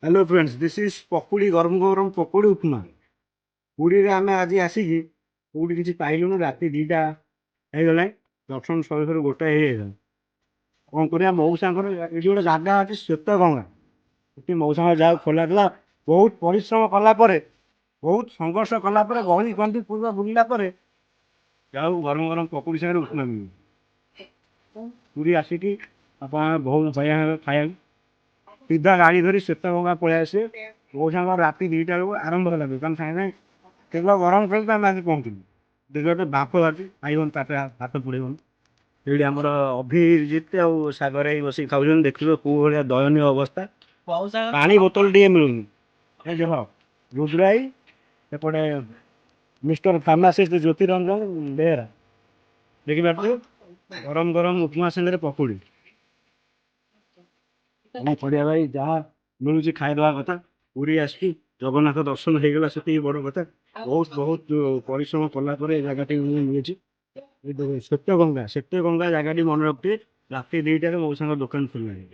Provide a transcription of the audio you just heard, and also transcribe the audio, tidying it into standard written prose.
Hello friends, this is पकुड़ी गरम गरम पकुड़ी उपमा। पुरी रे आमे आज आसिकी कोउठी किछि पाइलुनु राति 2टा हे गलाय। दर्शन सरू सरू गोटा हे गला। कोन करिया मौसांकर एठी गोटे जागा अछि श्वेत गंगा। एठी मौसांकर जाउ खोला दिला बहुत परिश्रम कला परे बहुत संघर्ष कला परे गहली गंदी पूरा बुलिला परे जाउ गरम गरम पकुड़ी संगे उपमा मिली। पुरी आसिकी आपण बहुत भया खाया सीधा गाड़ी धरी श्वेत गंगा पळै आसे। मौसांकर राति 2टा बेलू आरंभ होला दुकान साଙ୍ଗे साଙ୍ଗे तेल गरम करी आमे आसी पहुँचिलु। देखते बाप बाटी खाइबन ताटे हाथ पुड़ेबन। ଏଇଠି ଆମର ଅଭିଜିତ ଆଉ ସାଗର ଏଇ ବସିକି ଖାଉଛନ୍ତି। ଦେଖିବ କୋଉ ଭଳିଆ ଦୟନୀୟ ଅବସ୍ଥା। ପାଣି ବୋତଲ ଟିକେ ମିଳୁନି। ଏ ଦେଖ ରୁଦ୍ରାଇ ଏପଟେ ମିଷ୍ଟର ଫାର୍ମାସିଷ୍ଟ ଜ୍ୟୋତିରଞ୍ଜନ ବେହେରା ଦେଖିପାରୁଥିବେ ଗରମ ଗରମ ଉପମା ସାଙ୍ଗରେ ପକୁଡ଼ି। କଣ କରିବା ଭାଇ, ଯାହା ମିଳୁଛି ଖାଇଦବା କଥା। ପୁରୀ ଆସିକି ଜଗନ୍ନାଥ ଦର୍ଶନ ହେଇଗଲା ସେତିକି ବଡ କଥା। ବହୁତ ବହୁତ ପରିଶ୍ରମ କଲା ପରେ ଏ ଜାଗାଟି ମିଳିଛି। ଶ୍ଵେତ ଗଙ୍ଗା ଜାଗାଟି ମନେ ରଖିଥିବେ। ରାତି 2ଟାରେ ମଉସାଙ୍କ ଦୋକାନ ଖୋଲିଲାଣି।